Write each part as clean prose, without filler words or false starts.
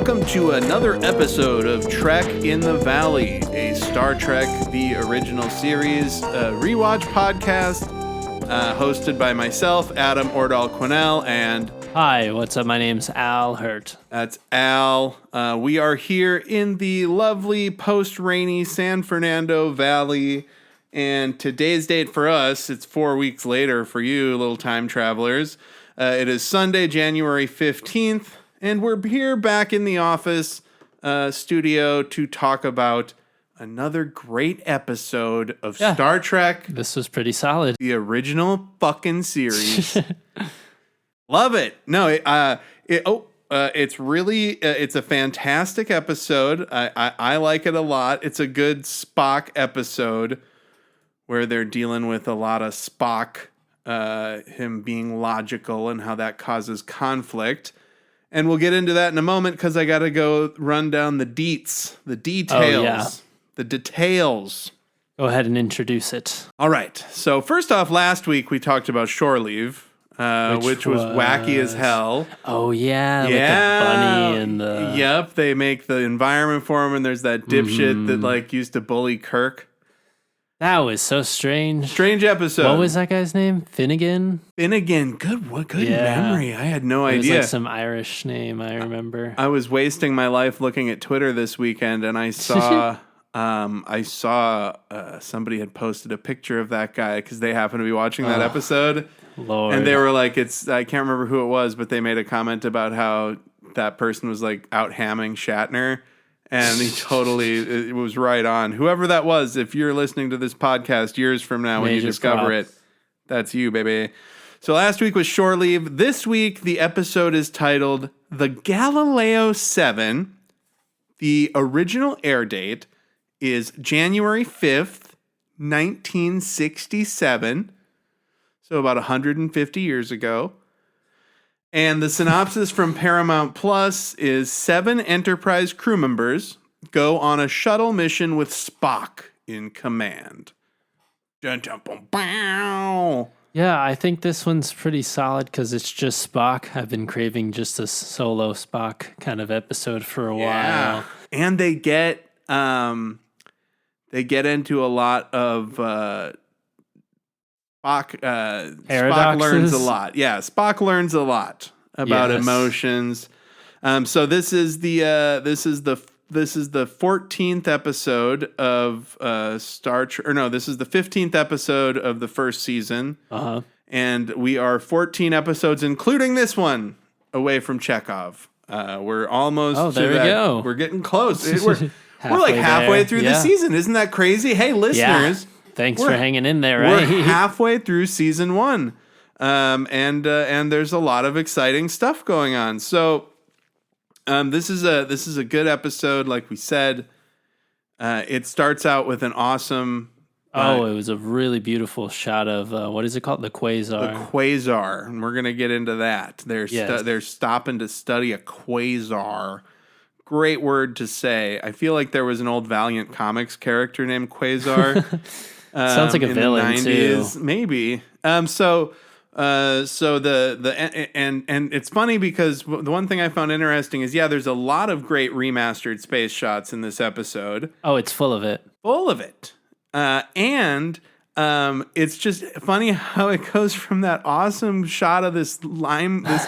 welcome to another episode of Trek in the Valley, a Star Trek The Original Series rewatch podcast hosted by myself, Adam Ordal-Quinnell, and... Hi, what's up? My name's Al Hirt. That's Al. We are here in the lovely post-rainy San Fernando Valley, and today's date for us, it's 4 weeks later for you, little time travelers. It is Sunday, January 15th. And we're here back in the office studio to talk about another great episode of Star Trek. This was pretty solid. The original fucking series. Love it. No, it's really, it's a fantastic episode. I like it a lot. It's a good Spock episode where they're dealing with a lot of Spock, him being logical and how that causes conflict. And we'll get into that in a moment because I got to go run down the details, the details. Go ahead and introduce it. All right. So first off, last week we talked about Shore Leave, which was wacky as hell. Oh, yeah. With the bunny and the... Yep. They make the environment for him, and there's that dipshit that used to bully Kirk. That was so strange. Strange episode. What was that guy's name? Finnegan? Finnegan. Good memory. I had no idea. It was like some Irish name, I remember. I was wasting my life looking at Twitter this weekend, and I saw somebody had posted a picture of that guy because they happened to be watching that episode. Lord. And they were like, I can't remember who it was, but they made a comment about how that person was like out hamming Shatner. And it was right on. Whoever that was, if you're listening to this podcast years from now when you discover it, that's you, baby. So last week was Shore Leave. This week, the episode is titled The Galileo 7. The original air date is January 5th, 1967. So about 150 years ago. And the synopsis from Paramount Plus is 7 Enterprise crew members go on a shuttle mission with Spock in command. Dun, dun, bum, bow. Yeah, I think this one's pretty solid because it's just Spock. I've been craving just a solo Spock kind of episode for a while. And they get into a lot of... Spock learns a lot. Yeah, Spock learns a lot about emotions. So this is the 14th episode of Star Trek. Or no, this is the 15th episode of the first season. And we are 14 episodes, including this one, away from Chekhov. We're almost. Oh, there we go. We're getting close. We're like halfway through the season. Isn't that crazy? Hey, listeners. Yeah. Thanks for hanging in there, right? We're halfway through season 1. And there's a lot of exciting stuff going on. So this is a good episode, like we said. It starts out with an awesome it was a really beautiful shot of what is it called? The quasar. The quasar. And we're gonna get into that. They're stopping to study a quasar. Great word to say. I feel like there was an old Valiant Comics character named Quasar. Sounds like a villain too. Maybe. So it's funny because the one thing I found interesting is there's a lot of great remastered space shots in this episode. Oh, it's full of it. And it's just funny how it goes from that awesome shot of this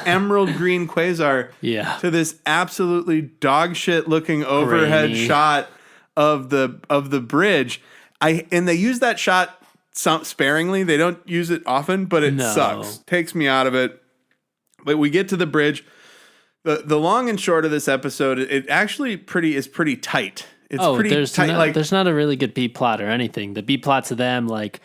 emerald green quasar to this absolutely dog shit looking overhead shot of the bridge. And they use that shot sparingly. They don't use it often, but it sucks. Takes me out of it. But we get to the bridge. The long and short of this episode, it actually is pretty tight. It's pretty tight. There's not a really good B plot or anything. The B plot's of them like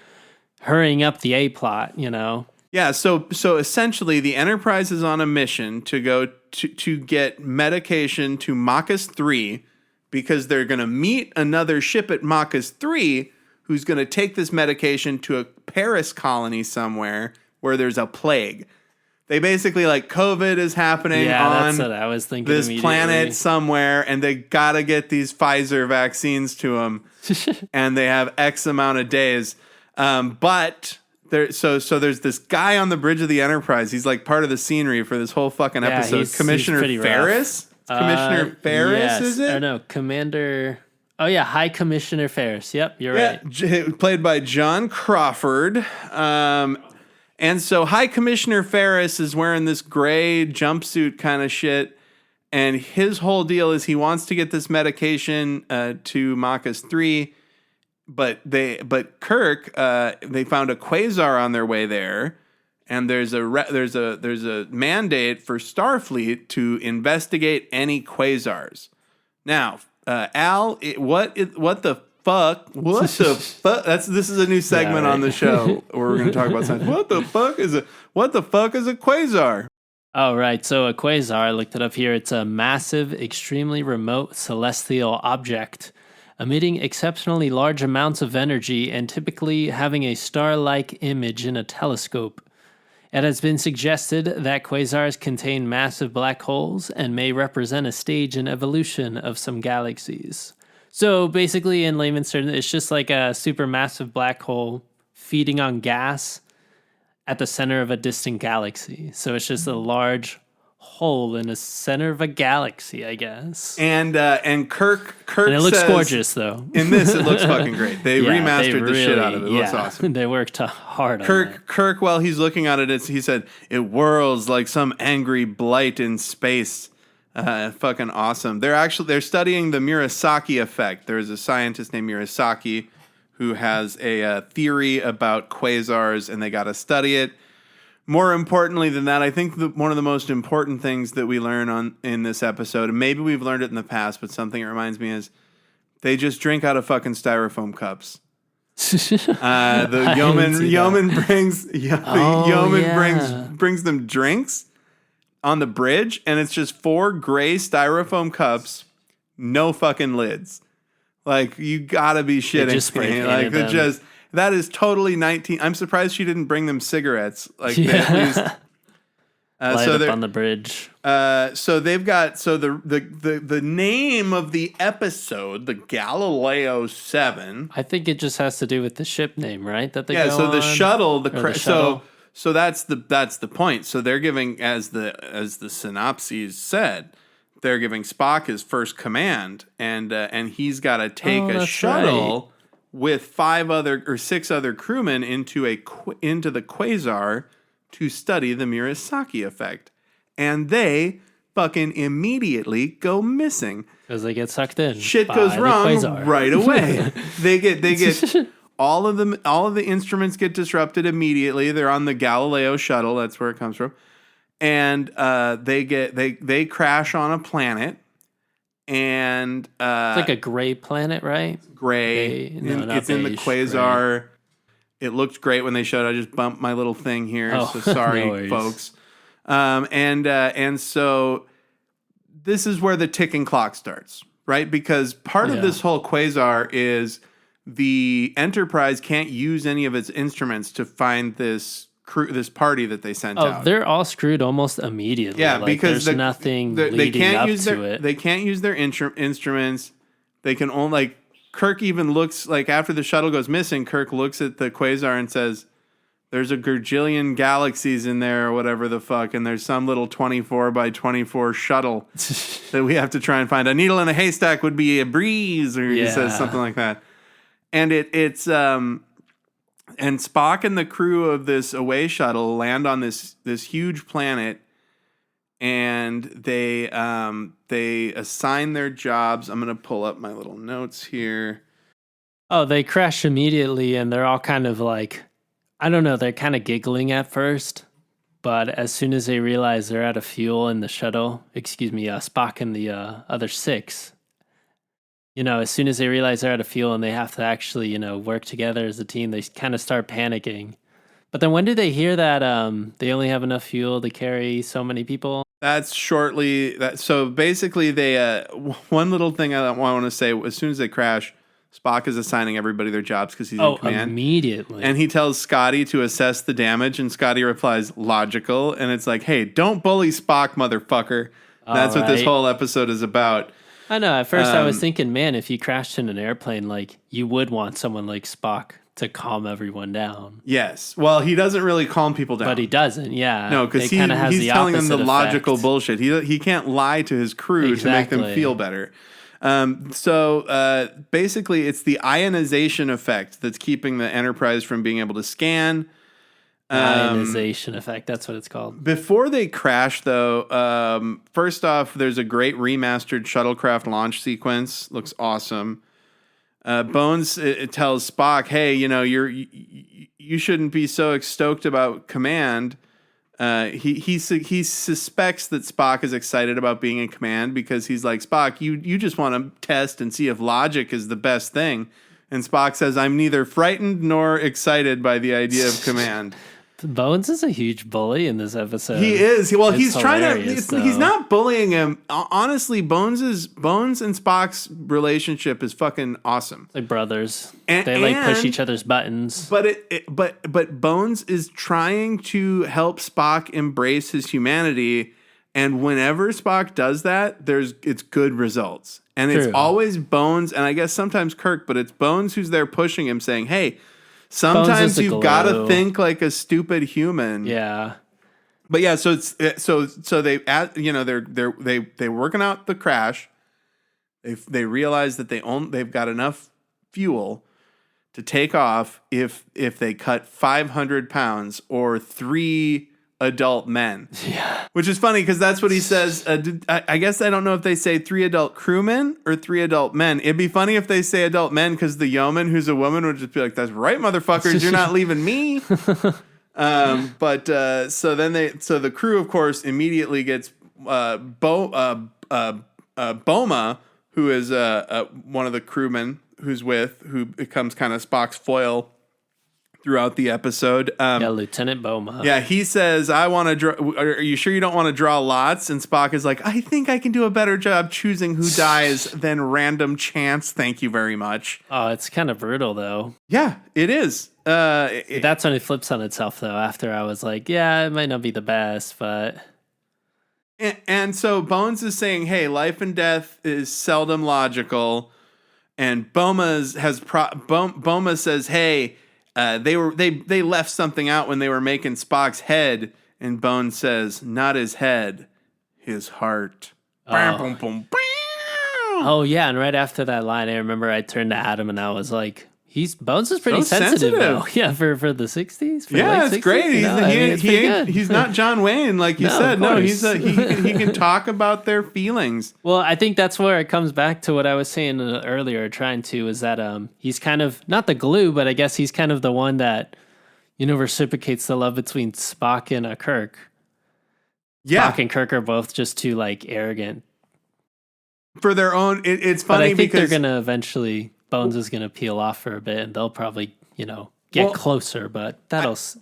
hurrying up the A plot, you know? Yeah, so essentially the Enterprise is on a mission to go to get medication to Machus 3 because they're going to meet another ship at Machus 3 who's going to take this medication to a Paris colony somewhere where there's a plague. They basically COVID is happening on that's what I was thinking this planet somewhere, and they got to get these Pfizer vaccines to them, and they have X amount of days. But So there's this guy on the bridge of the Enterprise. He's like part of the scenery for this whole fucking episode. Commissioner he's Ferris. rough. Commissioner Ferris, yes. is it? Or no, Commander... Oh, yeah, High Commissioner Ferris. Yep, you're right. Played by John Crawford. And so High Commissioner Ferris is wearing this gray jumpsuit kind of shit. And his whole deal is he wants to get this medication to Machus 3. But Kirk, they found a quasar on their way there. And there's a mandate for Starfleet to investigate any quasars. Now, Al, what the fuck? What the fuck? This is a new segment on the show where we're going to talk about science. What the fuck is a quasar? Oh, right. So a quasar, I looked it up here. It's a massive, extremely remote celestial object emitting exceptionally large amounts of energy and typically having a star-like image in a telescope. It has been suggested that quasars contain massive black holes and may represent a stage in evolution of some galaxies. So basically, in layman's terms, it's just like a supermassive black hole feeding on gas at the center of a distant galaxy. So it's just a large hole in the center of a galaxy, I guess. And Kirk and it looks says, gorgeous, though. In this, it looks fucking great. They remastered the shit out of it. It looks awesome. They worked hard on it. Kirk, while he's looking at it, he said, "It whirls like some angry blight in space." Fucking awesome. They're studying the Murasaki effect. There's a scientist named Murasaki who has a theory about quasars, and they got to study it. More importantly than that, I think one of the most important things that we learn in this episode, and maybe we've learned it in the past, but something it reminds me is they just drink out of fucking styrofoam cups. The yeoman brings them drinks on the bridge, and it's just 4 gray styrofoam cups, no fucking lids. Like, you gotta be shitting me. Like, that is totally 19. I'm surprised she didn't bring them cigarettes. Like, they at least light up on the bridge. So they've got the name of the episode, the Galileo 7. I think it just has to do with the ship name, right? That they so the shuttle, shuttle. So that's the point. So they're giving, as the synopses said, they're giving Spock his first command, and he's got to take a shuttle with 6 other crewmen into the quasar to study the Murasaki effect, and they fucking immediately go missing because they get sucked in. Shit goes wrong right away. They get. All of the instruments get disrupted immediately. They're on the Galileo shuttle. That's where it comes from. And they crash on a planet. And it's like a gray planet, right? Gray. It's in the quasar. Gray. It looked great when they showed it. I just bumped my little thing here. So sorry, no folks. And so this is where the ticking clock starts, right? Because part of this whole quasar is the Enterprise can't use any of its instruments to find this party that they sent out. They're all screwed almost immediately. Yeah, because there's nothing leading up to it. They can't use their instruments. They can only, Kirk even looks, like, after the shuttle goes missing, Kirk looks at the quasar and says, "There's a gajillion galaxies in there," or whatever the fuck, and there's some little 24 by 24 shuttle that we have to try and find. A needle in a haystack would be a breeze, or he says something like that. And it's and Spock and the crew of this away shuttle land on this huge planet, and they assign their jobs. I'm gonna pull up my little notes here. Oh, they crash immediately, and they're all kind of like, I don't know, they're kind of giggling at first, but as soon as they realize they're out of fuel in the shuttle, Spock and the other 6. As soon as they realize they're out of fuel and they have to actually, work together as a team, they kind of start panicking. But then when do they hear that they only have enough fuel to carry so many people? That's shortly. So basically, they one little thing I want to say: as soon as they crash, Spock is assigning everybody their jobs because he's in command. Immediately. And he tells Scotty to assess the damage, and Scotty replies, "Logical." And it's like, hey, don't bully Spock, motherfucker. That's what this whole episode is about. I know. At first, I was thinking, man, if you crashed in an airplane, like, you would want someone like Spock to calm everyone down. Yes. Well, he doesn't really calm people down. But he doesn't, yeah. No, because he's telling them the logical bullshit. He can't lie to his crew to make them feel better. So basically, it's the ionization effect that's keeping the Enterprise from being able to scan. Ionization effect, that's what it's called. Before they crash, though, first off, there's a great remastered shuttlecraft launch sequence. Looks awesome. Bones it tells Spock, "Hey, you shouldn't be so stoked about command." He suspects that Spock is excited about being in command because he's like, Spock, you just want to test and see if logic is the best thing. And Spock says, I'm neither frightened nor excited by the idea of command. Bones is a huge bully in this episode. He is. Well, he's trying to. He's not bullying him. Honestly, Bones and Spock's relationship is fucking awesome. Like brothers. They push each other's buttons. But Bones is trying to help Spock embrace his humanity, and whenever Spock does that, it's good results. And It's always Bones, and I guess sometimes Kirk, but it's Bones who's there pushing him, saying, "Hey, sometimes you've got to think like a stupid human." Yeah. But yeah, so they're working out the crash. They realize that they've got enough fuel to take off if they cut 500 pounds or 3 adult men. Yeah. Which is funny because that's what he says. I guess I don't know if they say 3 adult crewmen or 3 adult men. It'd be funny if they say adult men because the yeoman, who's a woman, would just be like, "That's right, motherfuckers, you're not leaving me." So the crew, of course, immediately gets Boma, who is one of the crewmen who becomes kind of Spock's foil throughout the episode. Lieutenant Boma. Yeah, he says, "I want to draw. Are you sure you don't want to draw lots?" And Spock is like, "I think I can do a better job choosing who dies than random chance. Thank you very much." Oh, it's kind of brutal, though. Yeah, it is. That's when it flips on itself, though. After I was like, yeah, it might not be the best, but... And so Bones is saying, "Hey, life and death is seldom logical." And Boma says, "Hey, they left something out when they were making Spock's head." And Bones says, "Not his head, his heart." Oh yeah, and right after that line, I remember I turned to Adam and I was like, Bones is pretty sensitive though. Yeah, for the 60s. Yeah, it's 60s, great. He's not John Wayne, like you said. No, he can talk about their feelings. Well, I think that's where it comes back to what I was saying earlier, is that he's kind of not the glue, but I guess he's kind of the one that reciprocates the love between Spock and Kirk. Yeah, Spock and Kirk are both just too like arrogant for their own. It's funny, but I think because they're gonna eventually. Bones is going to peel off for a bit, and they'll probably, get closer, but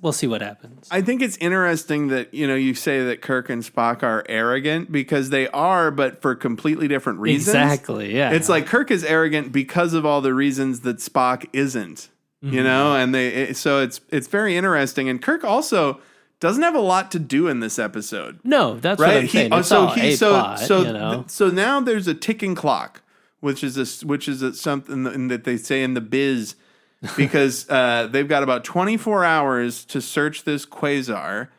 we'll see what happens. I think it's interesting that, you say that Kirk and Spock are arrogant, because they are, but for completely different reasons. Exactly, yeah. It's like Kirk is arrogant because of all the reasons that Spock isn't, and so it's very interesting. And Kirk also doesn't have a lot to do in this episode. No, that's right? What I'm saying. So now there's a ticking clock. Which is something that they say in the biz, because they've got about 24 hours to search this quasar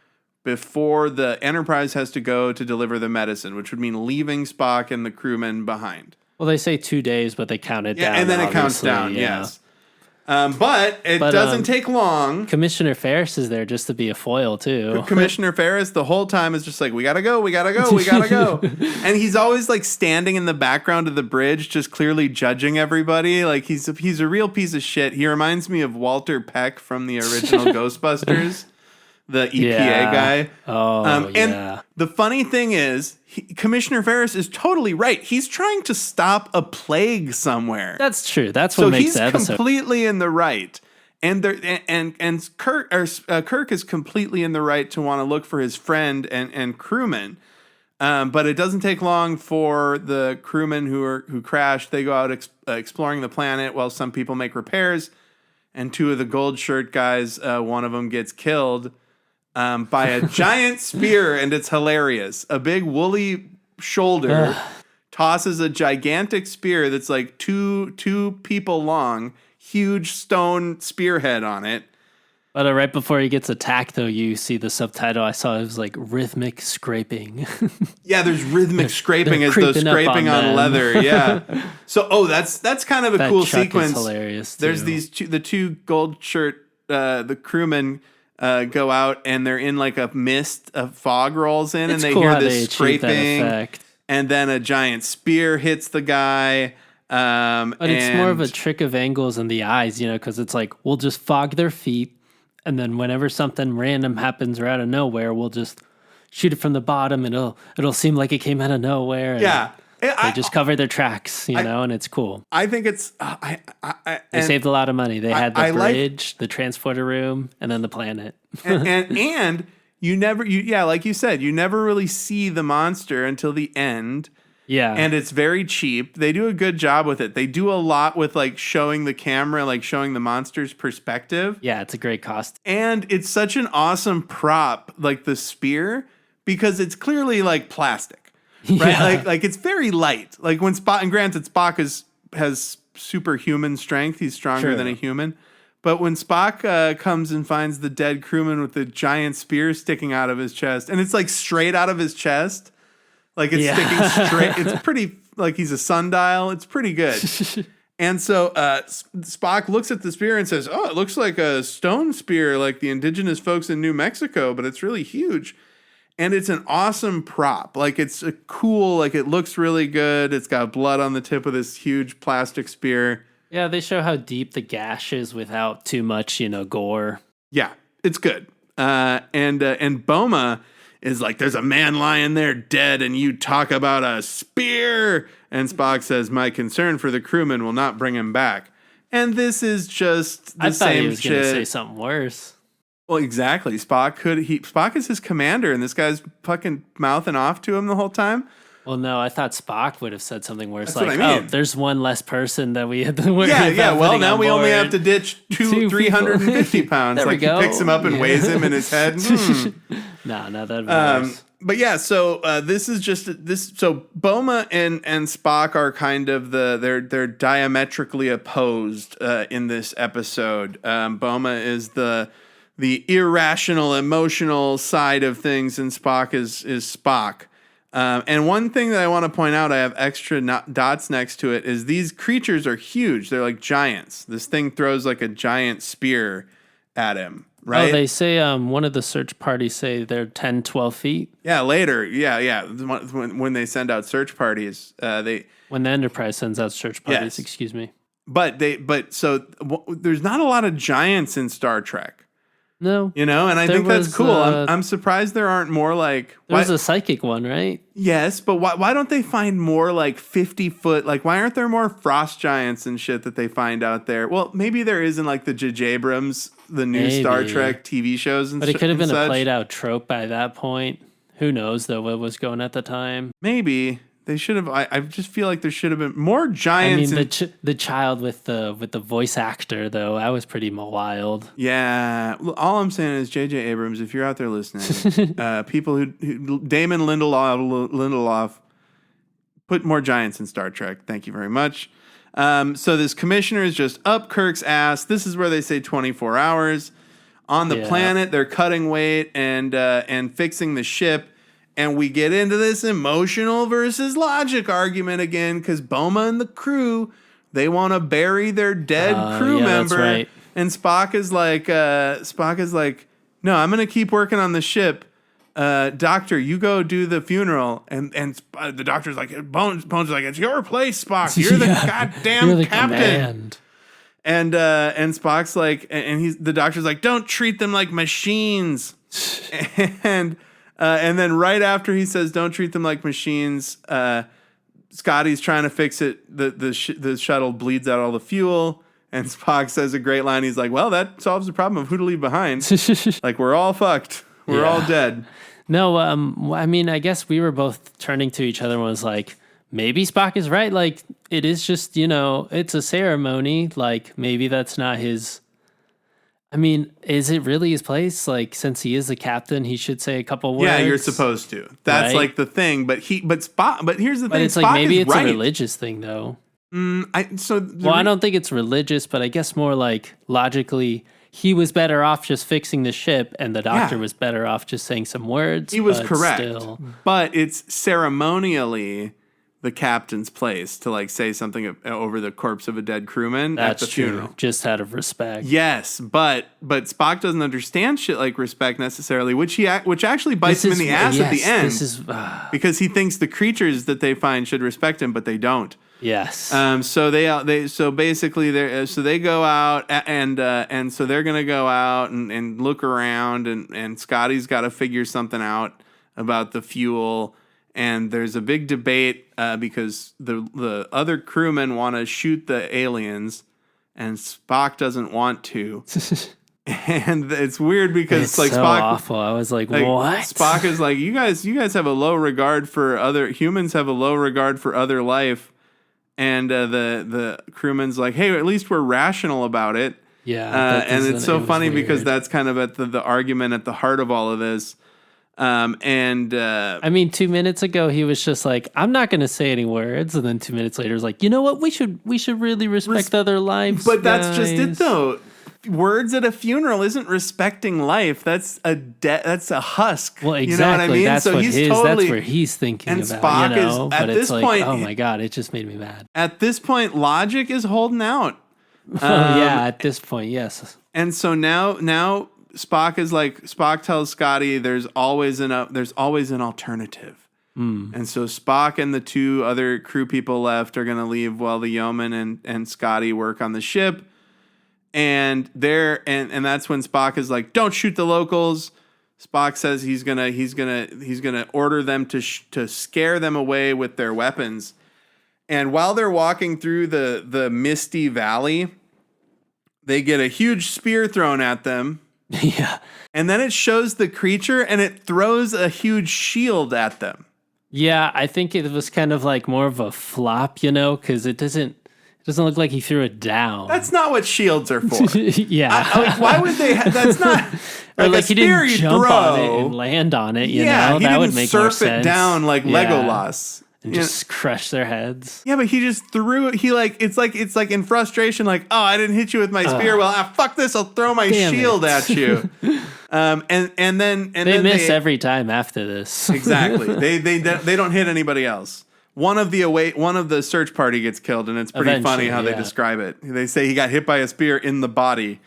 before the Enterprise has to go to deliver the medicine, which would mean leaving Spock and the crewmen behind. Well, they say 2 days, but they count it down. And then it counts down, yes. But it doesn't take long. Commissioner Ferris is there just to be a foil, too. Commissioner Ferris the whole time is just like, we gotta go. And he's always like standing in the background of the bridge, just clearly judging everybody. Like he's a real piece of shit. He reminds me of Walter Peck from the original Ghostbusters, the EPA guy. And the funny thing is, Commissioner Ferris is totally right. He's trying to stop a plague somewhere. That's true. That's what makes the episode. So he's completely in the right. And Kirk is completely in the right to want to look for his friend and crewmen. But it doesn't take long for the crewmen who crashed. They go out exploring the planet while some people make repairs. And 2 of the gold shirt guys, one of them gets killed by a giant spear, and it's hilarious. A big woolly shoulder tosses a gigantic spear that's like two people long, huge stone spearhead on it. But right before he gets attacked, though, you see the subtitle I saw. It was like rhythmic scraping. Yeah, there's rhythmic scraping as though scraping on leather. Yeah. So, that's kind of a cool sequence. Is hilarious. Too. There's the two gold shirt, the crewmen go out and they're in like a mist, a fog rolls in, and they hear this scraping, and then a giant spear hits the guy. But it's more of a trick of angles and the eyes, because it's like we'll just fog their feet. And then whenever something random happens or out of nowhere, we'll just shoot it from the bottom, and it'll seem like it came out of nowhere. Yeah, they just cover their tracks, and it's cool. I think it's they saved a lot of money. They had the bridge, the transporter room, and then the planet. and you never, like you said, you never really see the monster until the end. Yeah. And it's very cheap. They do a good job with it. They do a lot with like showing the camera, like showing the monster's perspective. Yeah, it's a great cost. And it's such an awesome prop, like the spear, because it's clearly like plastic. Right? Yeah. Like it's very light. Like when Spock, and granted Spock has superhuman strength. He's stronger than a human. But when Spock comes and finds the dead crewman with the giant spear sticking out of his chest, and it's like straight out of his chest. Like it's sticking straight. It's pretty, like he's a sundial. It's pretty good. And so Spock looks at the spear and says, "Oh, it looks like a stone spear like the indigenous folks in New Mexico, but it's really huge." And it's an awesome prop. Like it's a cool, like it looks really good. It's got blood on the tip of this huge plastic spear. Yeah, they show how deep the gash is without too much, gore. Yeah, it's good. And Boma is like, there's a man lying there dead, and you talk about a spear. And Spock says, my concern for the crewman will not bring him back. And this is just the same shit. I thought he was going to say something worse. Well, exactly. Spock is his commander, and this guy's fucking mouthing off to him the whole time. Well, no, I thought Spock would have said something worse. That's like, oh, there's one less person that we had to worry about. Yeah, well, now we only have to ditch 350 pounds. Like, he picks him up and weighs him in his head. No, that'd be worse. But yeah, so this is just this. So Boma and Spock are kind of they're diametrically opposed in this episode. Boma is the irrational, emotional side of things, and Spock is Spock. And one thing that I want to point out, I have extra dots next to it, is these creatures are huge. They're like giants. This thing throws like a giant spear at him, right? Oh, they say one of the search parties say they're 10, 12 feet. Yeah, later. Yeah. When they send out search parties, when the Enterprise sends out search parties, excuse me. But there's not a lot of giants in Star Trek. No. And I think that's cool. I'm surprised there aren't more like... There's a psychic one, right? Yes, but why don't they find more like 50-foot... Like, why aren't there more frost giants and shit that they find out there? Well, maybe there is in like the J.J. Abrams, the new Star Trek TV shows and such. But it could have been a played-out trope by that point. Who knows, though, what was going at the time? Maybe. They should have. I just feel like there should have been more giants. I mean, the child with the voice actor, though, that was pretty wild. Yeah. All I'm saying is, J.J. Abrams, if you're out there listening, people who Damon Lindelof, put more giants in Star Trek. Thank you very much. So this commissioner is just up Kirk's ass. This is where they say 24 hours on the planet. They're cutting weight and fixing the ship. And we get into this emotional versus logic argument again because Boma and the crew, they want to bury their dead crew member. That's right. And Spock is like, no, I'm going to keep working on the ship. Doctor, you go do the funeral. And the doctor's like, Bones is like, it's your place, Spock. You're the goddamn captain. And Spock's like, the doctor's like, don't treat them like machines. And then right after he says, don't treat them like machines, Scotty's trying to fix it. The shuttle bleeds out all the fuel. And Spock says a great line. He's like, well, that solves the problem of who to leave behind. Like, we're all fucked. We're all dead. No, I mean, I guess we were both turning to each other and was like, maybe Spock is right. Like, it is just, it's a ceremony. Like, maybe that's not his... I mean, is it really his place? Like, since he is the captain, he should say a couple words. Yeah, you're supposed to. That's like the thing. But here's the thing. It's Spock like maybe it's right. a religious thing, though. I don't think it's religious, but I guess more like logically, he was better off just fixing the ship, and the doctor was better off just saying some words. He was correct, but it's ceremonially the captain's place to like say something over the corpse of a dead crewman at the funeral, just out of respect. Yes, but Spock doesn't understand shit like respect necessarily, which actually bites him in the ass at the end. Because he thinks the creatures that they find should respect him, but they don't. Yes. So they go out and so they're gonna go out and look around and Scotty's got to figure something out about the fuel. And there's a big debate because the other crewmen want to shoot the aliens, and Spock doesn't want to. And it's weird because it's like so Spock, awful. I was like, what? Spock is like, you guys have a low regard for other humans, have a low regard for other life, and the crewman's like, hey, at least we're rational about it. Yeah, and it's so funny because that's kind of at the argument at the heart of all of this. I mean, 2 minutes ago he was just like, I'm not going to say any words, and then 2 minutes later he's like, you know what, we should really respect other lives. But that's just it, though. Words at a funeral isn't respecting life. That's a husk. Well, exactly. You know what I mean? That's so that's where he's thinking and about. Spock is at this point. Oh my god, it just made me mad. At this point, logic is holding out. At this point, yes. And so now. Spock tells Scotty there's always an alternative. And so Spock and the two other crew people left are going to leave while the yeoman and Scotty work on the ship. And that's when Spock is like, don't shoot the locals. Spock says he's gonna order them to scare them away with their weapons. And while they're walking through the misty valley, they get a huge spear thrown at them. Yeah. And then it shows the creature and it throws a huge shield at them. Yeah, I think it was kind of like more of a flop, because it doesn't look like he threw it down. That's not what shields are for. Yeah. Why would they that's not or like he didn't jump on it and land on it, you know? That would make more sense. He didn't surf it down like Legolas. And just crush their heads. Yeah, but he just threw it. It's like in frustration, like, oh, I didn't hit you with my spear. Well, fuck this, I'll throw my shield at you. And then they miss every time after this. Exactly. They don't hit anybody else. One of the search party gets killed, and it's pretty funny how they describe it. They say he got hit by a spear in the body,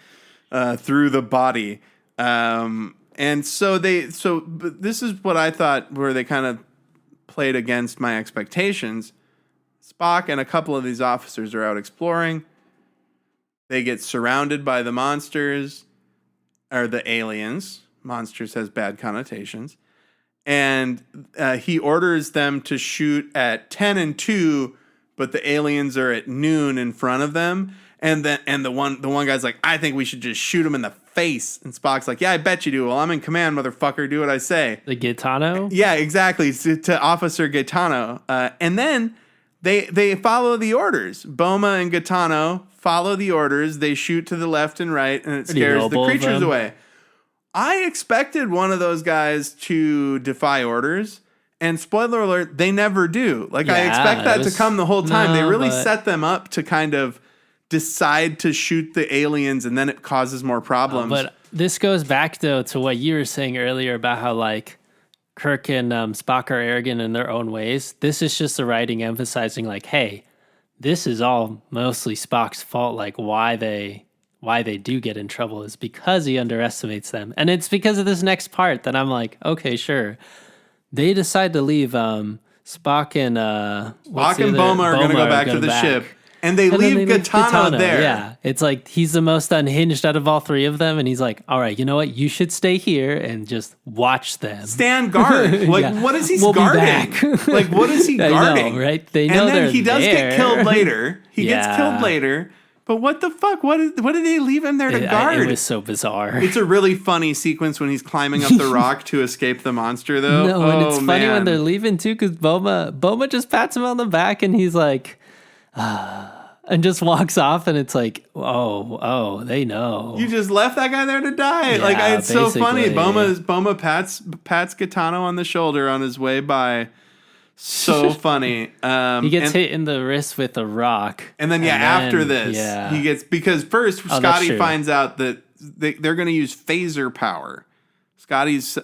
through the body. And so this is what I thought where they kind of played against my expectations. Spock and a couple of these officers are out exploring. They get surrounded by the monsters, or the aliens. Monsters has bad connotations. And he orders them to shoot at 10 and 2, but the aliens are at noon in front of them. And the one guy's like, I think we should just shoot him in the face. And Spock's like, yeah, I bet you do. Well, I'm in command, motherfucker. Do what I say. The Gaetano? Yeah, exactly. To Officer Gaetano. And then they follow the orders. Boma and Gaetano follow the orders. They shoot to the left and right, and it scares the creatures away. I expected one of those guys to defy orders. And spoiler alert, they never do. I expect that to come the whole time. They really set them up to kind of decide to shoot the aliens, and then it causes more problems. But this goes back, though, to what you were saying earlier about how, Kirk and Spock are arrogant in their own ways. This is just the writing emphasizing, hey, this is all mostly Spock's fault. Why they do get in trouble is because he underestimates them. And it's because of this next part that I'm like, okay, sure. They decide to leave Spock and Boma are going to go back to the ship. And they leave Gaetano there. Yeah. It's like he's the most unhinged out of all three of them. And he's like, all right, you know what? You should stay here and just watch them. Stand guard. What is he guarding? What is he guarding? I know, right? They know and then they're he does there. get killed later. He gets killed later. But what the fuck? What did they leave him there to guard? It was so bizarre. It's a really funny sequence when he's climbing up the rock to escape the monster, though. No, and it's funny when they're leaving, too, because Boma just pats him on the back, and he's like, and just walks off, and it's like, oh, they know. You just left that guy there to die. Yeah, it's so funny. Boma pats Gaetano on the shoulder on his way by. So funny. He gets hit in the wrist with a rock. And then, after this, he gets... Because first, Scotty finds out that they're going to use phaser power.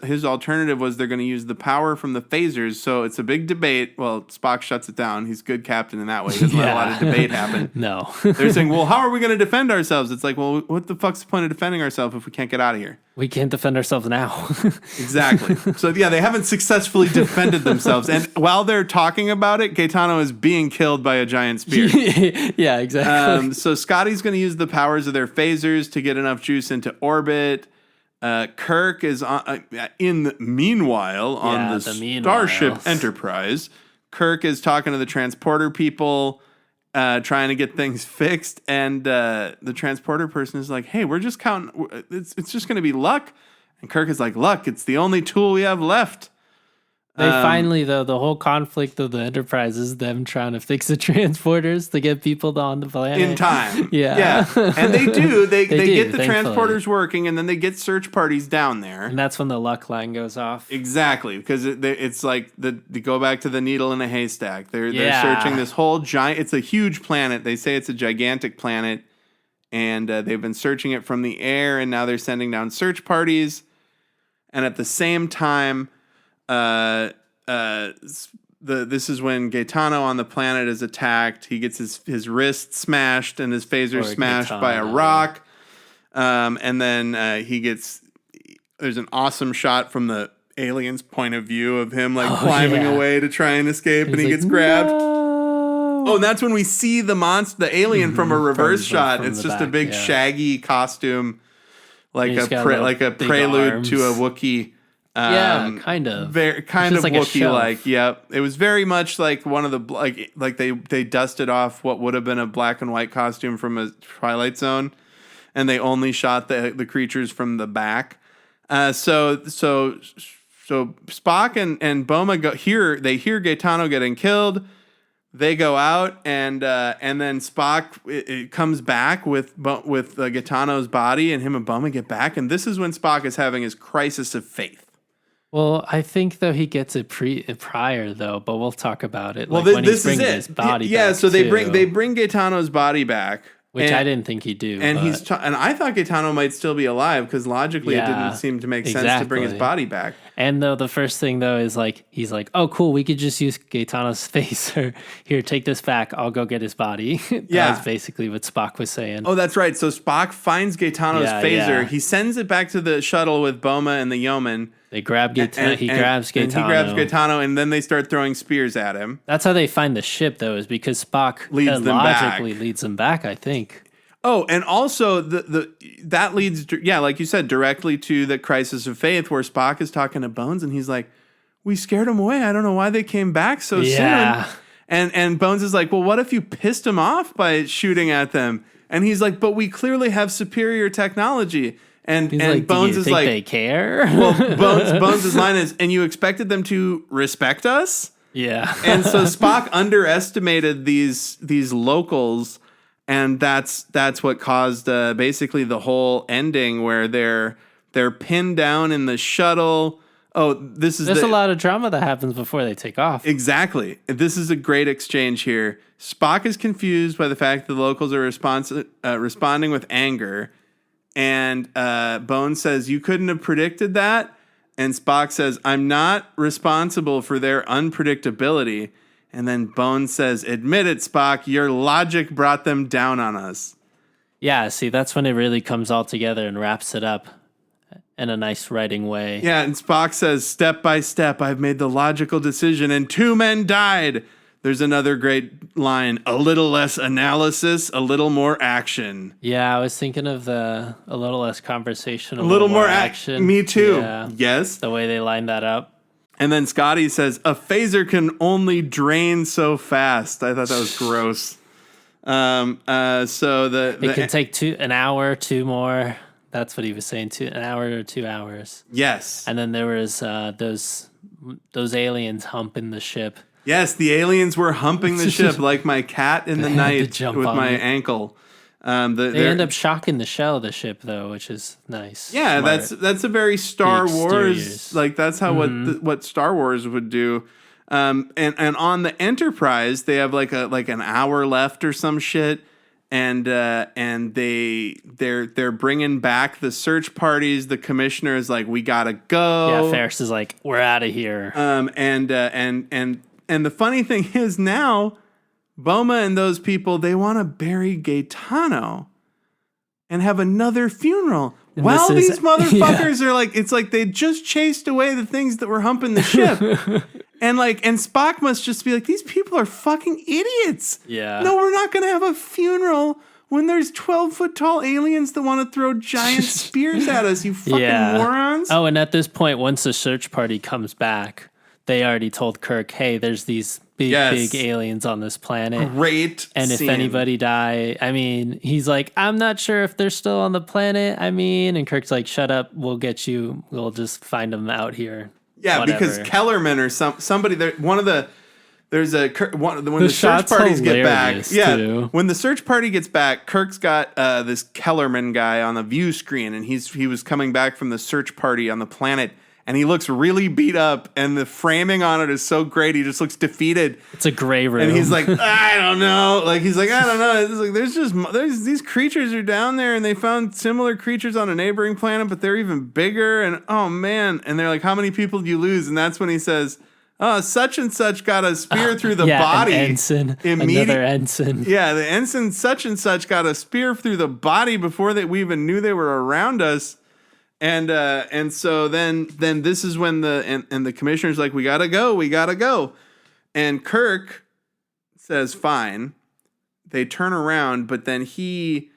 His alternative was they're going to use the power from the phasers, so it's a big debate. Well, Spock shuts it down. He's good captain in that way. He doesn't let a lot of debate happen. No. They're saying, well, how are we going to defend ourselves? It's like, well, what the fuck's the point of defending ourselves if we can't get out of here? We can't defend ourselves now. Exactly. So, they haven't successfully defended themselves. And while they're talking about it, Gaetano is being killed by a giant spear. Yeah, exactly. So Scotty's going to use the powers of their phasers to get enough juice into orbit. Kirk is in the meanwhile on the Starship Enterprise. Kirk is talking to the transporter people, trying to get things fixed, and the transporter person is like, "Hey, we're just counting. It's just going to be luck." And Kirk is like, "Luck. It's the only tool we have left." They finally, though, the whole conflict of the Enterprise is them trying to fix the transporters to get people on the planet. In time. Yeah. And they do. They get the thankfully. transporters working, and then they get search parties down there. And that's when the luck line goes off. Exactly, because it's like they go back to the needle in a haystack. They're searching this whole giant... It's a huge planet. They say it's a gigantic planet, and they've been searching it from the air, and now they're sending down search parties. And at the same time... this is when Gaetano on the planet is attacked. He gets his wrist smashed and his phaser smashed by a rock. And then there's an awesome shot from the alien's point of view of him climbing away to try and escape, and he gets grabbed. No. Oh, and that's when we see the alien from a reverse shot. It's just a big shaggy costume, like a prelude arms. to a Wookiee. Kind of. Kind of Wookiee-like. Yep. It was very much like one of the like they dusted off what would have been a black and white costume from a Twilight Zone, and they only shot the creatures from the back. So Spock and Boma they hear Gaetano getting killed. They go out, and then Spock it comes back with Gaetano's body, and him and Boma get back, and this is when Spock is having his crisis of faith. Well, I think though he gets it prior though, but we'll talk about it. Well, this is it. His body back so they bring Gaetano's body back, which I didn't think he'd do. And and I thought Gaetano might still be alive because logically it didn't seem to make sense to bring his body back. And though the first thing though is he's like, oh cool, we could just use Gaetano's face, or here, take this back, I'll go get his body. That's basically what Spock was saying. Oh, that's right. So Spock finds Gaetano's phaser. He sends it back to the shuttle with Boma and the yeoman. They grab Gaetano. He grabs Gaetano, and then they start throwing spears at him. That's how they find the ship, though, is because Spock leads them back, I think. Oh, and also that leads, like you said, directly to the crisis of faith, where Spock is talking to Bones, and he's like, "We scared them away. I don't know why they came back so soon." And Bones is like, "Well, what if you pissed them off by shooting at them?" And he's like, "But we clearly have superior technology." And Bones is like, they care? Well, Bones' line is, "And you expected them to respect us?" Yeah. And so Spock underestimated these locals, and that's what caused basically the whole ending where they're pinned down in the shuttle. Oh, there's a lot of drama that happens before they take off. Exactly. This is a great exchange here. Spock is confused by the fact that the locals are responding with anger. And Bones says, "You couldn't have predicted that?" And Spock says, "I'm not responsible for their unpredictability." And then Bones says, "Admit it, Spock, your logic brought them down on us." Yeah, see, that's when it really comes all together and wraps it up in a nice writing way. Yeah, and Spock says, "Step by step, I've made the logical decision, and 2 men died." There's another great line, "A little less analysis, a little more action." Yeah, I was thinking of a little less conversation, a little more action. Me too. Yeah. Yes. The way they lined that up. And then Scotty says, "A phaser can only drain so fast." I thought that was gross. It can take an hour, 2 more. That's what he was saying, an hour or 2 hours. Yes. And then there was those aliens humping the ship. Yes, the aliens were humping the ship like my cat in the night with my ankle. They end up shocking the shell of the ship, though, which is nice. Yeah, smart. That's a very Star Wars. Like that's how what Star Wars would do. And on the Enterprise, they have like an hour left or some shit, and they're bringing back the search parties. The commissioner is like, we gotta go. Yeah, Ferris is like, we're out of here. And the funny thing is now, Boma and those people, they want to bury Gaetano and have another funeral. And while these motherfuckers are like, it's like they just chased away the things that were humping the ship. And Spock must just be like, these people are fucking idiots. Yeah. No, we're not going to have a funeral when there's 12-foot tall aliens that want to throw giant spears at us, you fucking morons. Oh, and at this point, once the search party comes back, they already told Kirk, hey, there's these big aliens on this planet. Great And if anybody die, I mean, he's like, I'm not sure if they're still on the planet. I mean, and Kirk's like, shut up. We'll get you. We'll just find them out here. Yeah, whatever. Because Kellerman or somebody there, when the search parties get back. Yeah, when the search party gets back, Kirk's got this Kellerman guy on the view screen, and he was coming back from the search party on the planet, and he looks really beat up, and the framing on it is so great. He just looks defeated. It's a gray room, and he's like, I don't know. Like he's like, I don't know. It's like there's these creatures are down there, and they found similar creatures on a neighboring planet, but they're even bigger. And oh man, and they're like, how many people do you lose? And that's when he says, such and such got a spear through the body. An ensign, another ensign. Yeah, the ensign such and such got a spear through the body before we even knew they were around us. And so then this is when the commissioner's like, we gotta go. And Kirk says, fine. They turn around, but then he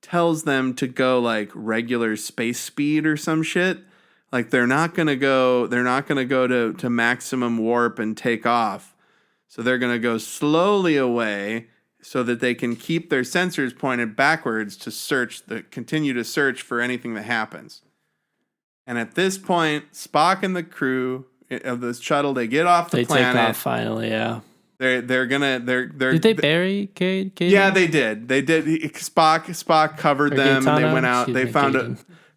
tells them to go like regular space speed or some shit. Like they're not gonna go to maximum warp and take off. So they're gonna go slowly away so that they can keep their sensors pointed backwards to continue to search for anything that happens. And at this point, Spock and the crew of the shuttle, they get off the planet. They take off finally, yeah. They're Did they bury Cade? Yeah, they did. Spock covered them, and they went out.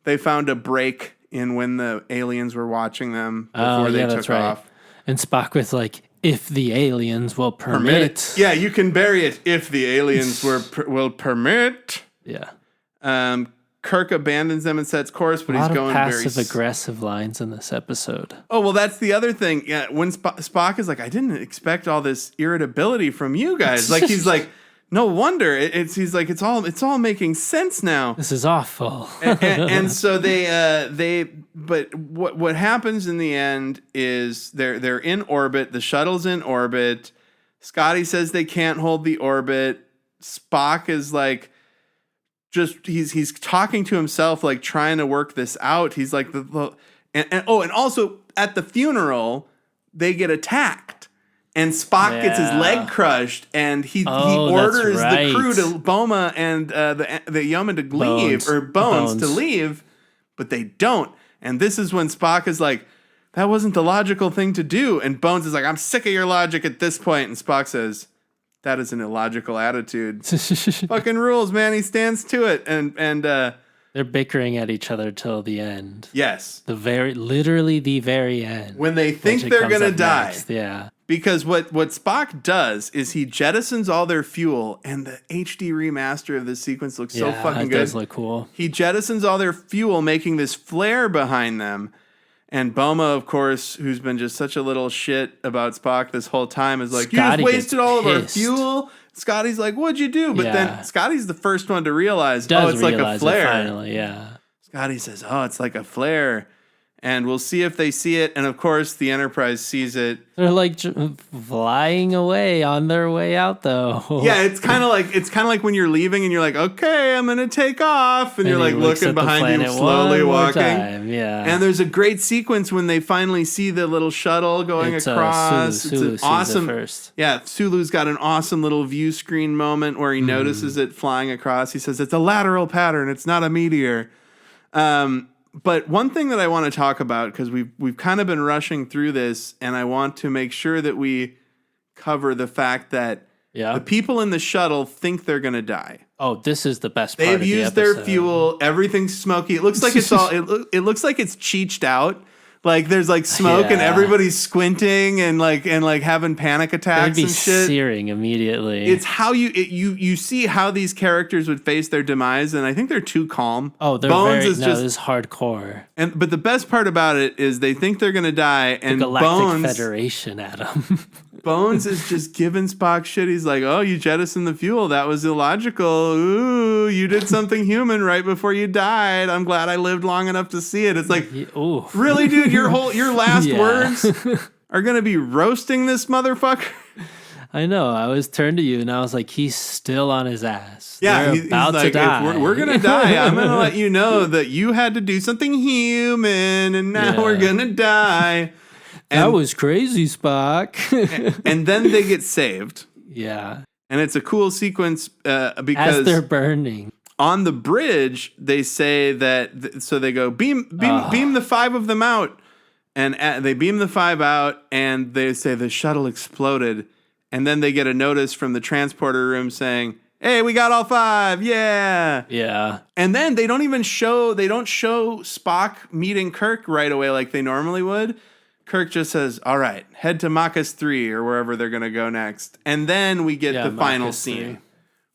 They found a break in when the aliens were watching them before they took off. And Spock was like, if the aliens will permit it. Yeah, you can bury it if the aliens will permit. Yeah. Kirk abandons them and sets course, but he's going very passive-aggressive lines in this episode. Oh, well, that's the other thing. Yeah, when Spock is like, I didn't expect all this irritability from you guys. Like he's like, no wonder. He's like, it's all making sense now. This is awful. and so but what happens in the end is they're in orbit. The shuttle's in orbit. Scotty says they can't hold the orbit. Spock is like, he's talking to himself, like trying to work this out. He's like and also at the funeral they get attacked, and Spock gets his leg crushed, and he orders the crew to Boma and the yeoman to leave Bones to leave, but they don't. And this is when Spock is like, that wasn't the logical thing to do, and Bones is like, I'm sick of your logic at this point, and Spock says, that is an illogical attitude. Fucking rules, man. He stands to it. And they're bickering at each other till the end. Yes. Literally the very end. When they think they're going to die. Next. Yeah. Because what Spock does is he jettisons all their fuel, and the HD remaster of this sequence looks so fucking good. It does look cool. He jettisons all their fuel, making this flare behind them. And Boma, of course, who's been just such a little shit about Spock this whole time, is like, Scotty, you just wasted all of our fuel. Scotty's like, what'd you do? But then Scotty's the first one to realize, it's like a flare. Finally, yeah. Scotty says, it's like a flare. And we'll see if they see it. And of course, the Enterprise sees it. They're like flying away on their way out, though. Yeah, it's kind of like when you're leaving and you're like, okay, I'm gonna take off, and you're like looking behind you, slowly walking. Yeah. And there's a great sequence when they finally see the little shuttle going across. Sulu it's an awesome. first. Yeah, Sulu's got an awesome little view screen moment where he notices it flying across. He says it's a lateral pattern. It's not a meteor. But one thing that I want to talk about, because we've kind of been rushing through this, and I want to make sure that we cover the fact that the people in the shuttle think they're going to die. Oh, this is the best part. They've used their fuel. Everything's smoky. It looks like it's all. It looks like it's cheeched out. Like there's like smoke and everybody's squinting and like having panic attacks They'd be and shit. searing immediately. It's how you see how these characters would face their demise, and I think they're too calm. Oh, they're Bones this is hardcore. But the best part about it is they think they're gonna die, and the Galactic Bones Federation at them. Bones is just giving Spock shit. He's like, "Oh, you jettisoned the fuel. That was illogical. Ooh, you did something human right before you died. I'm glad I lived long enough to see it." It's like, really, dude? Your last words are gonna be roasting this motherfucker. I know. I was turned to you and I was like, he's still on his ass. Yeah, he's about to die. We're gonna die. I'm gonna let you know that you had to do something human, and now we're gonna die. That was crazy, Spock. And then they get saved. Yeah. And it's a cool sequence because as they're burning on the bridge, they say that. So they go beam the 5 of them out, and they beam the 5 out, and they say the shuttle exploded, and then they get a notice from the transporter room saying, "Hey, we got all 5, yeah." Yeah. And then they don't show Spock meeting Kirk right away like they normally would. Kirk just says, "All right, head to Machus 3 or wherever they're going to go next." And then we get the final scene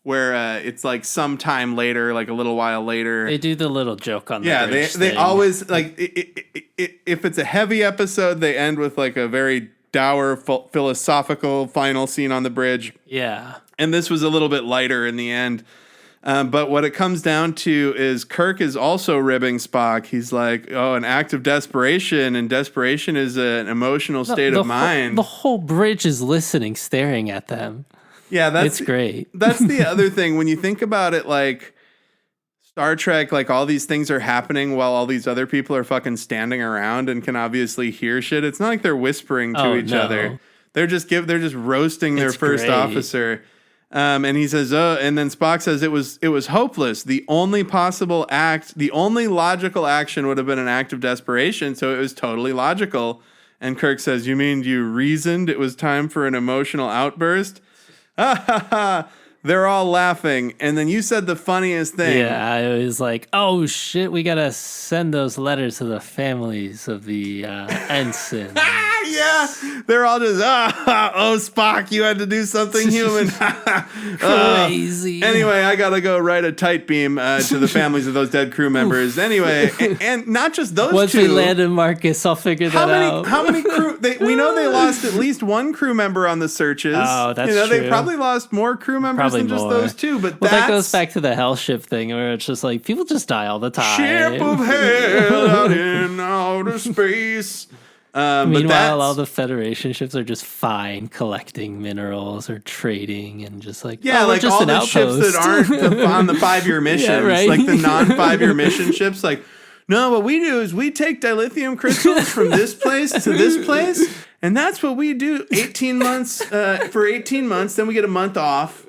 where it's like some time later, like a little while later. They do the little joke on the bridge they thing. always, like, if it's a heavy episode, they end with like a very dour, philosophical final scene on the bridge. Yeah. And this was a little bit lighter in the end. But what it comes down to is Kirk is also ribbing Spock. He's like, "Oh, an act of desperation, and desperation is an emotional state of mind." The whole bridge is listening, staring at them. Yeah, it's great. That's the other thing. When you think about it, like Star Trek, like all these things are happening while all these other people are fucking standing around and can obviously hear shit. It's not like they're whispering to each other. They're just roasting their first officer. And he says, and then Spock says it was hopeless. The only possible act, the only logical action would have been an act of desperation. So it was totally logical. And Kirk says, "You mean you reasoned it was time for an emotional outburst?" Ha ha ha. They're all laughing. And then you said the funniest thing. Yeah, I was like, "Oh shit, we gotta send those letters to the families of the ensign." Yeah, they're all just, "Oh, Spock, you had to do something human." Crazy. Anyway, I gotta go write a tight beam to the families of those dead crew members. Anyway, and not just those Once two. we land in Marcus, I'll figure that out. How many crew? We know they lost at least one crew member on the searches. Oh, that's true. They probably lost more crew members than just those two. But that goes back to the hell ship thing, where it's just like people just die all the time. Ship of hell out in outer space. Meanwhile, all the Federation ships are just fine collecting minerals or trading and just like, like just all an the outpost. ships that aren't on the 5-year missions, right? like the non-5-year mission ships. Like, no, what we do is we take dilithium crystals from this place to this place, and that's what we do. 18 months for 18 months, then we get a month off,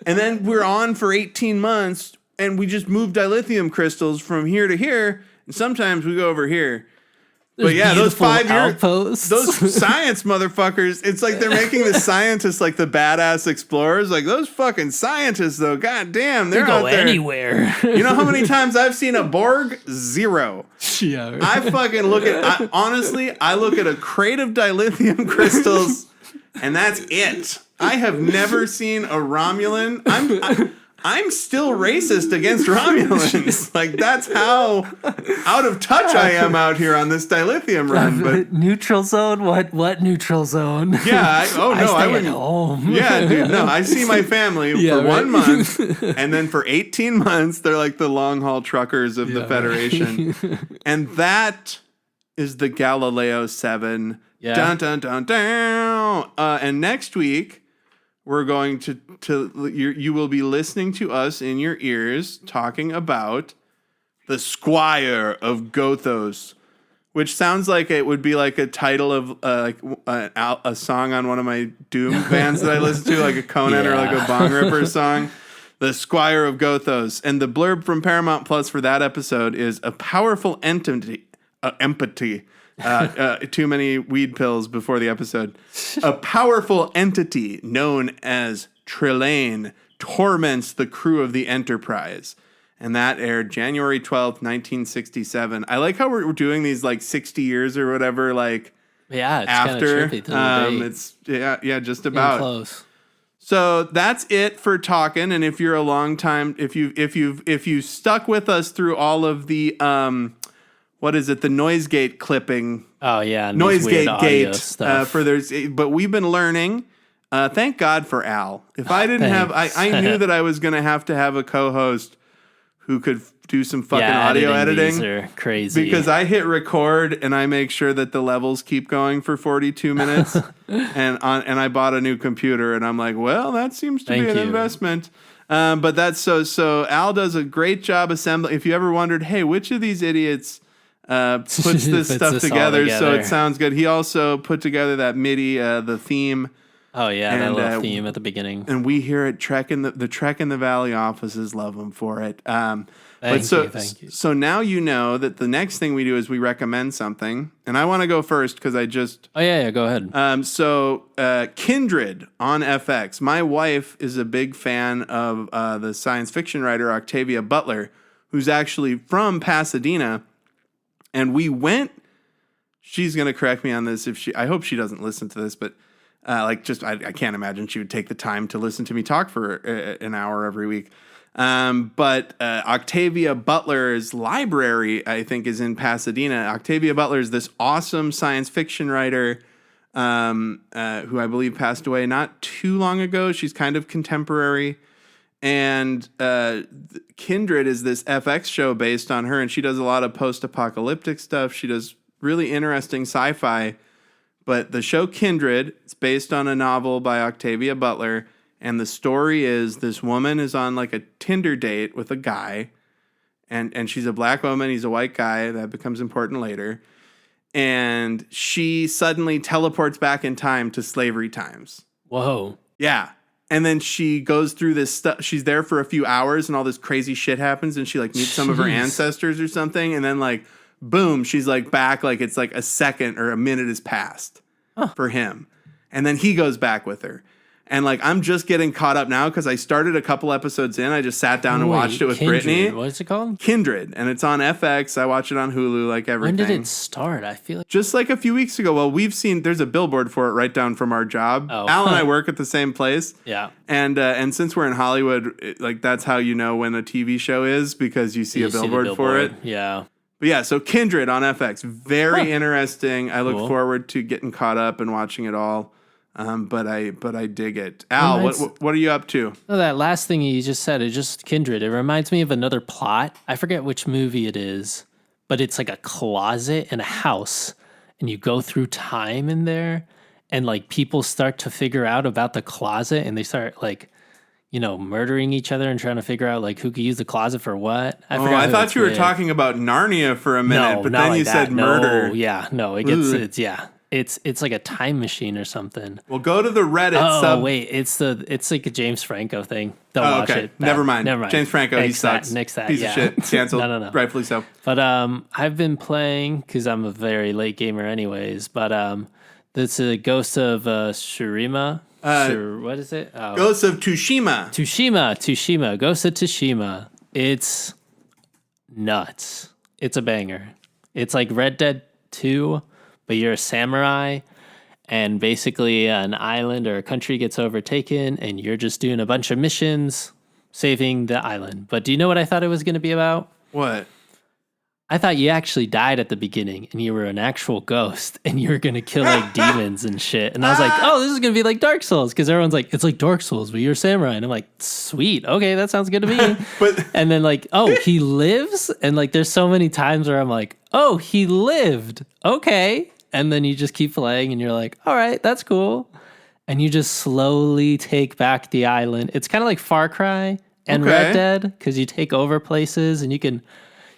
and then we're on for 18 months, and we just move dilithium crystals from here to here, and sometimes we go over here. But yeah, those 5-year outposts. Those science motherfuckers, it's like they're making the scientists like the badass explorers. Like those fucking scientists though, god damn, they're out there anywhere. You know how many times I've seen a Borg? 0. Yeah, right. I fucking look at I look at a crate of dilithium crystals and that's it. I have never seen a Romulan. I'm still racist against Romulans. Like, that's how out of touch I am out here on this dilithium run. But neutral zone? What neutral zone? Yeah. I wouldn't. Home. Yeah, dude. No, I see my family for 1 month, and then for 18 months, they're like the long haul truckers of the Federation, and that is the Galileo 7. Yeah. Dun dun dun dun. And next week, we're going to you will be listening to us in your ears talking about the Squire of Gothos, which sounds like it would be like a title of a song on one of my Doom bands that I listen to, like a Conan or like a Bong Ripper song. The Squire of Gothos. And the blurb from Paramount Plus for that episode is a powerful empathy. Too many weed pills before the episode. A powerful entity known as Trelane torments the crew of the Enterprise. and that aired January 12th, 1967. I like how we're doing these like 60 years or whatever, like yeah, it's after. Kind of trippy to the date. It's just about close. So that's it for talking. And if you're a long time, if you stuck with us through all of the what is it, the noise gate clipping? Oh yeah, noise gate stuff. But we've been learning. Thank God for Al. If I didn't have, I knew that I was going to have a co-host who could do some fucking audio editing. These are crazy. Because I hit record and I make sure that the levels keep going for 42 minutes. and I bought a new computer and I'm like, well, that seems to be an investment. But that's so Al does a great job assembling. If you ever wondered, hey, which of these idiots puts this stuff together so it sounds good? He also put together that MIDI, the theme. Oh yeah, that little theme at the beginning. And we here at Trek in the Trek in the Valley offices love him for it. Thank you. So now you know that the next thing we do is we recommend something, and I want to go first because I just. Oh yeah, go ahead. So Kindred on FX. My wife is a big fan of the science fiction writer Octavia Butler, who's actually from Pasadena, and we went. She's gonna correct me on this I hope she doesn't listen to this, but. I can't imagine she would take the time to listen to me talk for an hour every week. But Octavia Butler's library, I think, is in Pasadena. Octavia Butler is this awesome science fiction writer who I believe passed away not too long ago. She's kind of contemporary. And Kindred is this FX show based on her, and she does a lot of post-apocalyptic stuff. She does really interesting sci-fi. But the show Kindred, it's based on a novel by Octavia Butler, and the story is this woman is on like a Tinder date with a guy, and she's a black woman, he's a white guy, that becomes important later, and she suddenly teleports back in time to slavery times. Whoa. Yeah. And then she goes through this stuff, she's there for a few hours, and all this crazy shit happens, and she like meets some of her ancestors or something, and then like, boom, she's like back, like it's like a second or a minute has passed for him. And then he goes back with her. And like, I'm just getting caught up now because I started a couple episodes in. I just sat down and watched it with Brittany. What is it called? Kindred. And it's on FX. I watch it on Hulu, like everything. When did it start? I feel like. Just like a few weeks ago. Well, there's a billboard for it right down from our job. Oh. Al and I work at the same place. Yeah. And since we're in Hollywood, like that's how you know when a TV show is because you see a billboard for it. Yeah. But yeah, so Kindred on FX, very interesting. I look forward to getting caught up and watching it all. But I dig it. Al, what are you up to? Oh, that last thing you just said, it just Kindred. It reminds me of another plot. I forget which movie it is, but it's like a closet in a house, and you go through time in there, and like people start to figure out about the closet, and they start like, murdering each other and trying to figure out like who could use the closet for what. I thought you were talking about Narnia for a minute, but then you said murder. It's like a time machine or something. Well, go to the Reddit wait, it's like a James Franco thing. Don't watch it. Never mind. James Franco, he sucks. Nix that. Piece of shit. Canceled. No. Rightfully so. But I've been playing because I'm a very late gamer, anyways. But that's a Ghost of Tsushima. What is it? Ghost of Tsushima. Tsushima. Ghost of Tsushima. It's nuts. It's a banger. It's like Red Dead 2, but you're a samurai, and basically an island or a country gets overtaken, and you're just doing a bunch of missions, saving the island. But do you know what I thought it was going to be about? What? I thought you actually died at the beginning and you were an actual ghost and you were going to kill like demons and shit. And I was like, oh, this is going to be like Dark Souls. Because everyone's like, it's like Dark Souls, but you're a samurai. And I'm like, sweet. Okay, that sounds good to me. And then like, oh, he lives? And like, there's so many times where I'm like, oh, he lived. Okay. And then you just keep playing and you're like, all right, that's cool. And you just slowly take back the island. It's kind of like Far Cry and Red Dead because you take over places and you can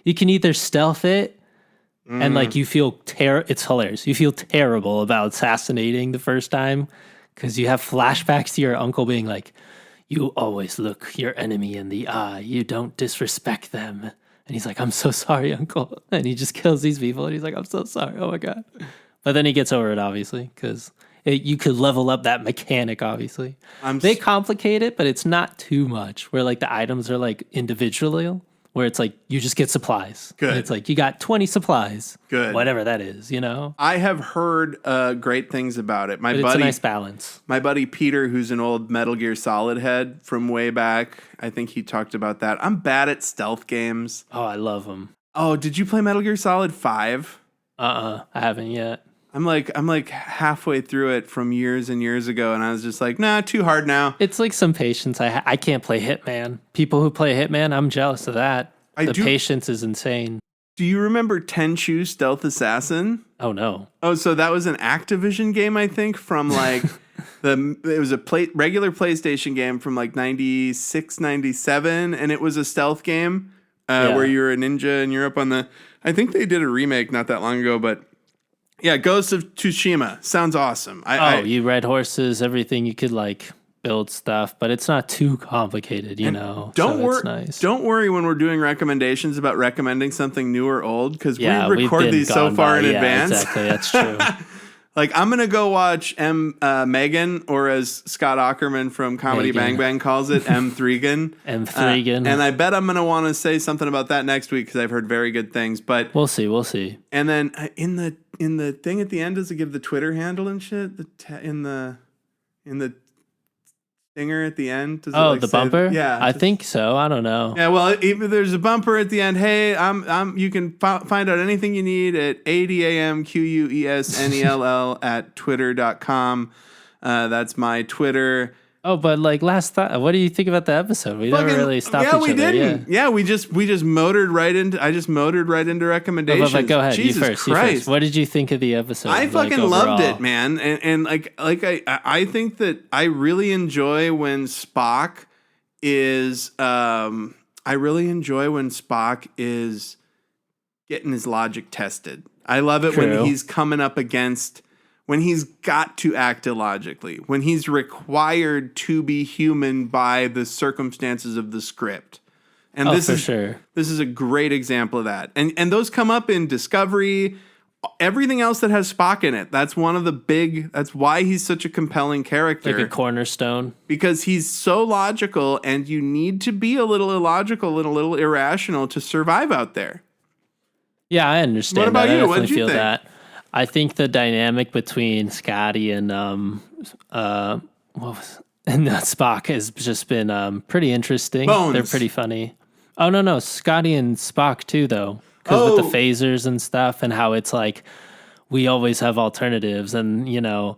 either stealth it and like you feel it's hilarious. You feel terrible about assassinating the first time because you have flashbacks to your uncle being like, you always look your enemy in the eye. You don't disrespect them. And he's like, I'm so sorry, uncle. And he just kills these people and he's like, I'm so sorry. Oh my God. But then he gets over it, obviously, because you could level up that mechanic, obviously. They complicate it, but it's not too much where like the items are like individually. where it's like you just get supplies. Good. And it's like you got 20 supplies. Good. Whatever that is, you know? I have heard great things about it. But it's a nice balance. My buddy Peter, who's an old Metal Gear Solid head from way back, I think he talked about that. I'm bad at stealth games. Oh, I love them. Oh, did you play Metal Gear Solid 5? I haven't yet. I'm like halfway through it from years and years ago, and I was just like, nah, too hard now. It's like some patience. I can't play Hitman. People who play Hitman, I'm jealous of that. Patience is insane. Do you remember Tenchu Stealth Assassin? Oh, no. Oh, so that was an Activision game, I think, from like it was a regular PlayStation game from like 96, 97, and it was a stealth game where you were a ninja and you're up on the... I think they did a remake not that long ago, but... Yeah, Ghost of Tsushima. Sounds awesome. You ride horses, everything. You could like build stuff, but it's not too complicated, you know. It's nice. Don't worry when we're doing recommendations about recommending something new or old, because we record these so far in advance. Exactly, that's true. Like, I'm going to go watch Megan, or as Scott Aukerman from Comedy Bang Bang calls it, M3gan. M3gan. And I bet I'm going to want to say something about that next week, because I've heard very good things. But we'll see. And then in the thing at the end, does it give the Twitter handle and shit? In the stinger at the end? Does the bumper? Yeah. I think so. I don't know. Yeah, well, even there's a bumper at the end. Hey, you can find out anything you need at ADAMQUESNELL at twitter.com. That's my Twitter. Oh, but like last thought, what do you think about the episode? We never really stopped each other. Yeah, we didn't. Yeah, we just motored right into. I just motored right into recommendations. But go ahead. Jesus you Christ. first. What did you think of the episode? I fucking loved it, man. And I think that I really enjoy when Spock is. I really enjoy when Spock is getting his logic tested. I love it when he's coming up against. When he's got to act illogically, when he's required to be human by the circumstances of the script. And this is a great example of that. And those come up in Discovery, everything else that has Spock in it. That's that's why he's such a compelling character. Like a cornerstone. Because he's so logical, and you need to be a little illogical and a little irrational to survive out there. Yeah, I understand. What about you? What did you think? That. I think the dynamic between Scotty and Spock has just been pretty interesting. Bones. They're pretty funny. Oh no, Scotty and Spock too, though, because with the phasers and stuff, and how it's like we always have alternatives, and you know,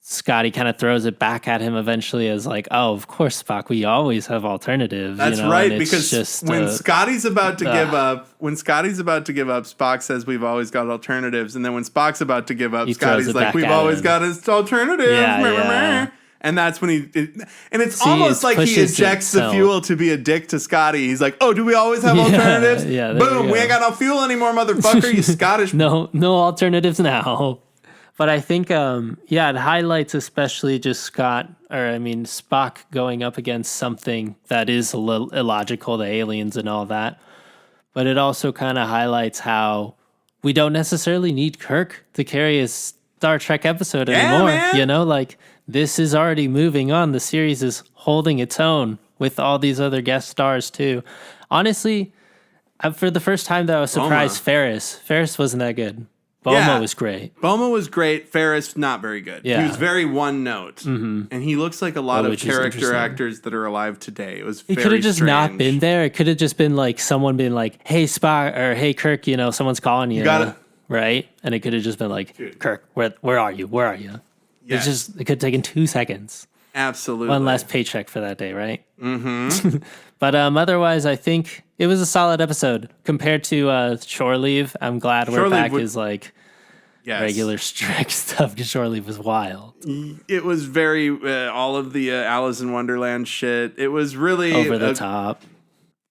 Scotty kind of throws it back at him eventually as like, oh, of course, Spock, we always have alternatives. That's right, because when Scotty's about to give up, Spock says we've always got alternatives. And then when Spock's about to give up, Scotty's like, we've always got his alternatives. Yeah. And that's when it's almost like he ejects the fuel to be a dick to Scotty. He's like, oh, do we always have alternatives? Yeah, boom, we ain't got no fuel anymore, motherfucker, you Scottish. No alternatives now. But I think, it highlights especially just Spock going up against something that is a little illogical, the aliens and all that. But it also kind of highlights how we don't necessarily need Kirk to carry a Star Trek episode anymore. Man. You know, like this is already moving on. The series is holding its own with all these other guest stars too. Honestly, for the first time that I was surprised, Ferris wasn't that good. Boma was great. Boma was great. Ferris, not very good. Yeah. He was very one note. Mm-hmm. And he looks like a lot of character actors that are alive today. It was very strange. He could have just not been there. It could have just been like someone being like, hey, Spock, or hey, Kirk, you know, someone's calling you. You got it. Right? And it could have just been like, dude. Kirk, where are you? Where are you? Yes. It could have taken 2 seconds. Absolutely. One last paycheck for that day, right? Mm-hmm. But otherwise, I think it was a solid episode compared to Shore Leave. I'm glad we're back is like regular strict stuff because Shore Leave was wild. It was very all of the Alice in Wonderland shit. It was really over the top.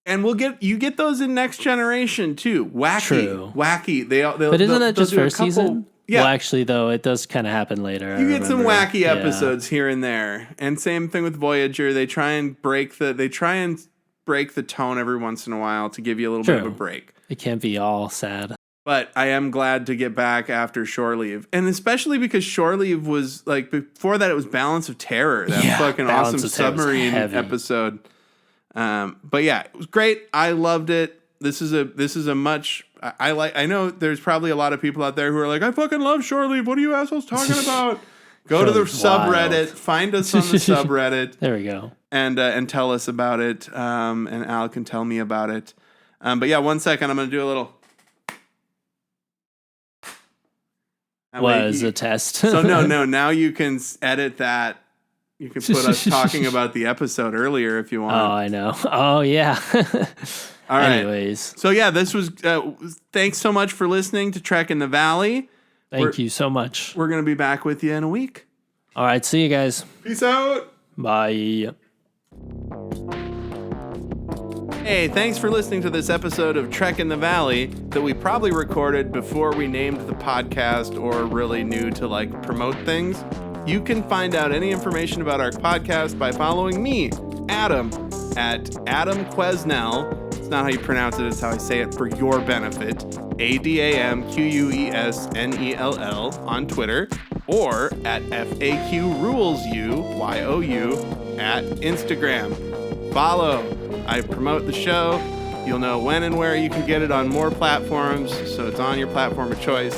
And you get those in Next Generation too. Wacky. But isn't that just first season? Yeah. Well, actually, though, it does kind of happen later. You get some wacky episodes here and there, and same thing with Voyager. They try and break the tone every once in a while to give you a little bit of a break. It can't be all sad. But I am glad to get back after Shore Leave, and especially because Shore Leave was like before that it was Balance of Terror, that fucking awesome submarine episode. But yeah, it was great. I loved it. This is a much I know there's probably a lot of people out there who are like, I fucking love shore leave. What are you assholes talking about? Go to the subreddit, find us on the subreddit. There we go. And tell us about it. And Al can tell me about it. But yeah, 1 second, I'm gonna do a little. Was a test. So no. Now you can edit that. You can put us talking about the episode earlier if you want. Oh, I know. Oh, yeah. All right. Anyways. So yeah, this was. Thanks so much for listening to Trek in the Valley. Thank you so much. We're gonna be back with you in a week. All right. See you guys. Peace out. Bye. Hey, thanks for listening to this episode of Trek in the Valley that we probably recorded before we named the podcast or really knew to promote things. You can find out any information about our podcast by following me, Adam, at Adam Quesnell. It's not how you pronounce it, it's how I say it for your benefit. ADAMQUESNELL on Twitter, or at FAQRulesU, at Instagram. Follow. I promote the show. You'll know when and where you can get it on more platforms, so it's on your platform of choice.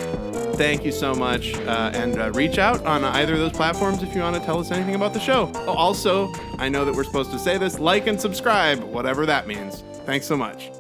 Thank you so much, and reach out on either of those platforms if you want to tell us anything about the show. Also, I know that we're supposed to say this, like and subscribe, whatever that means. Thanks so much.